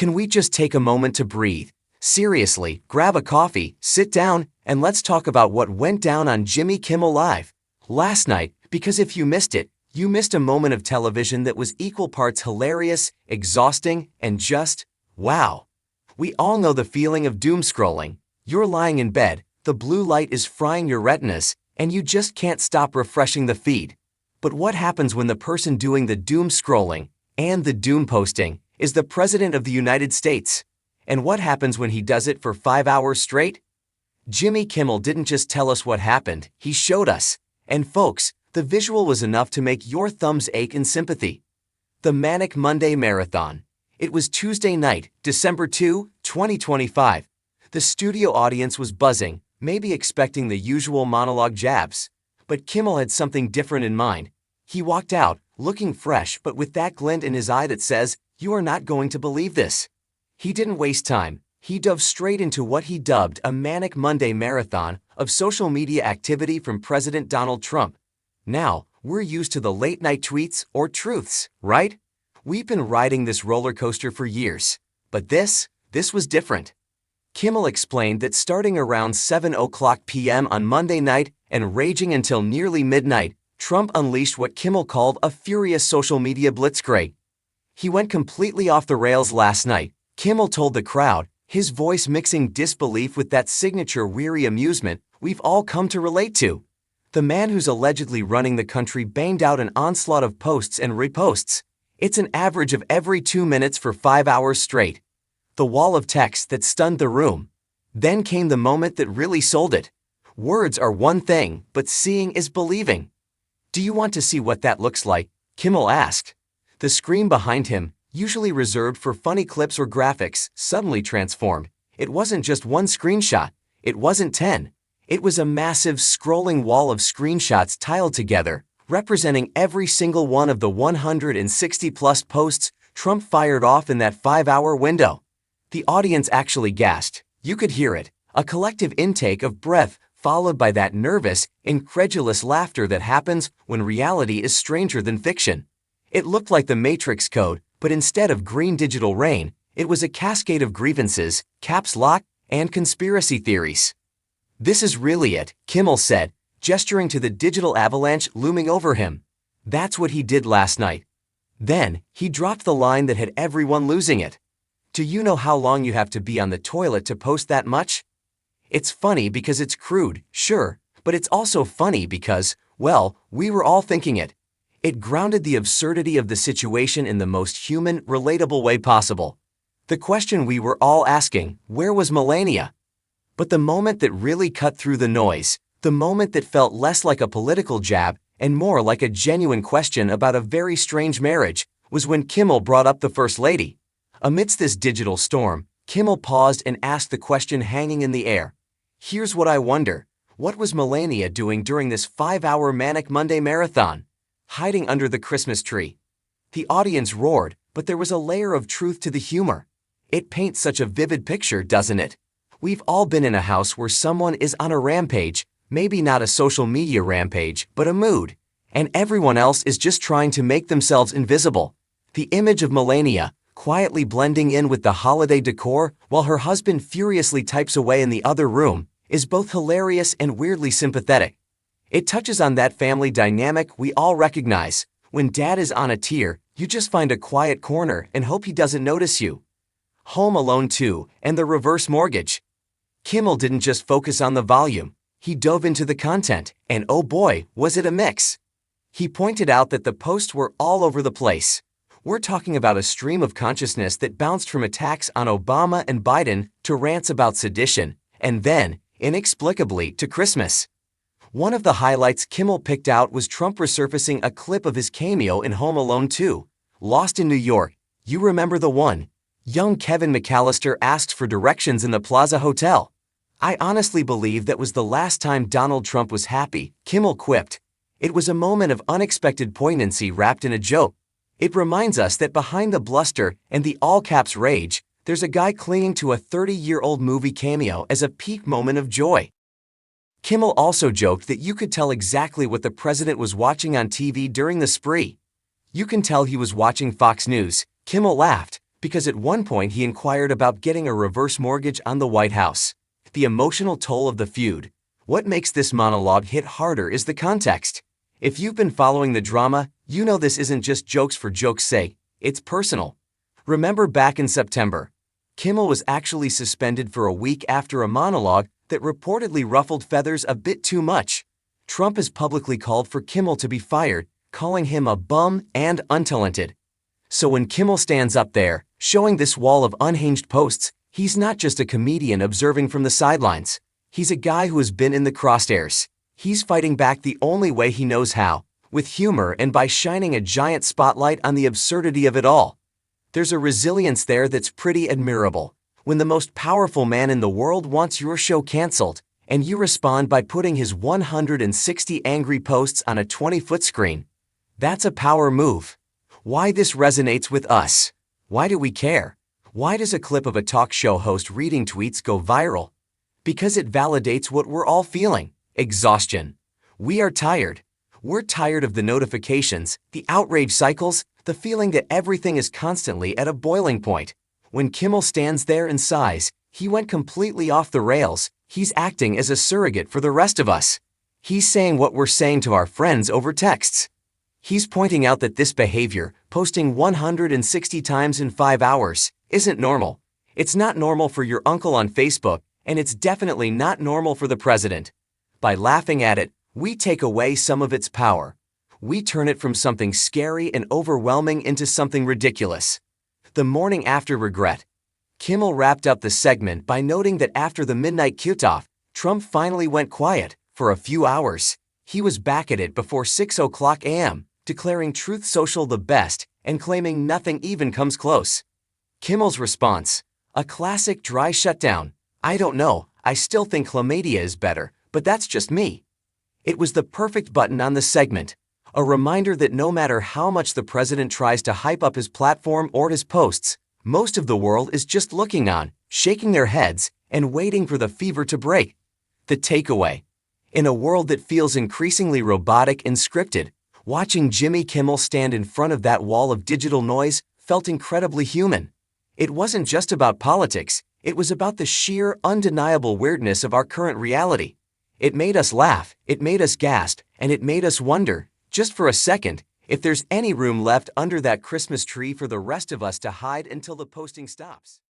Can we just take a moment to breathe? Seriously, grab a coffee, sit down, and let's talk about what went down on Jimmy Kimmel Live last night, because if you missed it, you missed a moment of television that was equal parts hilarious, exhausting, and just, wow. We all know the feeling of doom scrolling. You're lying in bed, the blue light is frying your retinas, and you just can't stop refreshing the feed. But what happens when the person doing the doom scrolling and the doom posting is the President of the United States? And what happens when he does it for 5 hours straight? Jimmy Kimmel didn't just tell us what happened, he showed us. And folks, the visual was enough to make your thumbs ache in sympathy. The Manic Monday Marathon. It was Tuesday night, December 2, 2025. The studio audience was buzzing, maybe expecting the usual monologue jabs. But Kimmel had something different in mind. He walked out, looking fresh but with that glint in his eye that says, "You are not going to believe this." He didn't waste time. He dove straight into what he dubbed a Manic Monday Marathon of social media activity from President Donald Trump. Now, we're used to the late-night tweets or truths, right? We've been riding this roller coaster for years. But this was different. Kimmel explained that starting around 7:00 p.m. on Monday night and raging until nearly midnight, Trump unleashed what Kimmel called a furious social media blitzkrieg. He went completely off the rails last night, Kimmel told the crowd, his voice mixing disbelief with that signature weary amusement we've all come to relate to. The man who's allegedly running the country banged out an onslaught of posts and reposts. It's an average of every 2 minutes for 5 hours straight. The wall of text that stunned the room. Then came the moment that really sold it. Words are one thing, but seeing is believing. "Do you want to see what that looks like?" Kimmel asked. The screen behind him, usually reserved for funny clips or graphics, suddenly transformed. It wasn't just one screenshot. It wasn't 10. It was a massive scrolling wall of screenshots tiled together, representing every single one of the 160-plus posts Trump fired off in that 5-hour window. The audience actually gasped. You could hear it, a collective intake of breath, followed by that nervous, incredulous laughter that happens when reality is stranger than fiction. It looked like the Matrix Code, but instead of green digital rain, it was a cascade of grievances, caps lock, and conspiracy theories. "This is really it," Kimmel said, gesturing to the digital avalanche looming over him. That's what he did last night. Then, he dropped the line that had everyone losing it. "Do you know how long you have to be on the toilet to post that much?" It's funny because it's crude, sure, but it's also funny because, well, we were all thinking it. It grounded the absurdity of the situation in the most human, relatable way possible. The question we were all asking, where was Melania? But the moment that really cut through the noise, the moment that felt less like a political jab and more like a genuine question about a very strange marriage, was when Kimmel brought up the First Lady. Amidst this digital storm, Kimmel paused and asked the question hanging in the air. Here's what I wonder. What was Melania doing during this 5-hour Manic Monday Marathon? Hiding under the Christmas tree. The audience roared, but there was a layer of truth to the humor. It paints such a vivid picture, doesn't it? We've all been in a house where someone is on a rampage, maybe not a social media rampage, but a mood, and everyone else is just trying to make themselves invisible. The image of Melania, quietly blending in with the holiday decor while her husband furiously types away in the other room, is both hilarious and weirdly sympathetic. It touches on that family dynamic we all recognize. When dad is on a tear, you just find a quiet corner and hope he doesn't notice you. Home Alone 2 and the reverse mortgage. Kimmel didn't just focus on the volume. He dove into the content, and oh boy, was it a mix. He pointed out that the posts were all over the place. We're talking about a stream of consciousness that bounced from attacks on Obama and Biden to rants about sedition, and then, inexplicably, to Christmas. One of the highlights Kimmel picked out was Trump resurfacing a clip of his cameo in Home Alone 2, Lost in New York. You remember the one? Young Kevin McAllister asked for directions in the Plaza Hotel. I honestly believe that was the last time Donald Trump was happy, Kimmel quipped. It was a moment of unexpected poignancy wrapped in a joke. It reminds us that behind the bluster and the all-caps rage, there's a guy clinging to a 30-year-old movie cameo as a peak moment of joy. Kimmel also joked that you could tell exactly what the president was watching on TV during the spree. You can tell he was watching Fox News, Kimmel laughed, Because at one point he inquired about getting a reverse mortgage on the White House. The emotional toll of the feud. What makes this monologue hit harder is the context. If you've been following the drama, you know this isn't just jokes for joke's sake, it's personal. Remember back in September, Kimmel was actually suspended for a week after a monologue that reportedly ruffled feathers a bit too much. Trump has publicly called for Kimmel to be fired, calling him a bum and untalented. So when Kimmel stands up there, showing this wall of unhinged posts, he's not just a comedian observing from the sidelines. He's a guy who has been in the crosshairs. He's fighting back the only way he knows how, with humor and by shining a giant spotlight on the absurdity of it all. There's a resilience there that's pretty admirable. When the most powerful man in the world wants your show canceled, and you respond by putting his 160 angry posts on a 20-foot screen. That's a power move. Why this resonates with us? Why do we care? Why does a clip of a talk show host reading tweets go viral? Because it validates what we're all feeling: exhaustion. We are tired. We're tired of the notifications, the outrage cycles, the feeling that everything is constantly at a boiling point. When Kimmel stands there and sighs, he went completely off the rails. He's acting as a surrogate for the rest of us. He's saying what we're saying to our friends over texts. He's pointing out that this behavior, posting 160 times in 5 hours, isn't normal. It's not normal for your uncle on Facebook, and it's definitely not normal for the president. By laughing at it, we take away some of its power. We turn it from something scary and overwhelming into something ridiculous. The morning after regret. Kimmel wrapped up the segment by noting that after the midnight cutoff, Trump finally went quiet for a few hours. He was back at it before 6:00 a.m., declaring Truth Social the best and claiming nothing even comes close. Kimmel's response: a classic dry shutdown. I don't know, I still think chlamydia is better, but that's just me. It was the perfect button on the segment. A reminder that no matter how much the president tries to hype up his platform or his posts, most of the world is just looking on, shaking their heads, and waiting for the fever to break. The takeaway: in a world that feels increasingly robotic and scripted, watching Jimmy Kimmel stand in front of that wall of digital noise felt incredibly human. It wasn't just about politics, it was about the sheer, undeniable weirdness of our current reality. It made us laugh, it made us gasp, and it made us wonder, just for a second, if there's any room left under that Christmas tree for the rest of us to hide until the posting stops.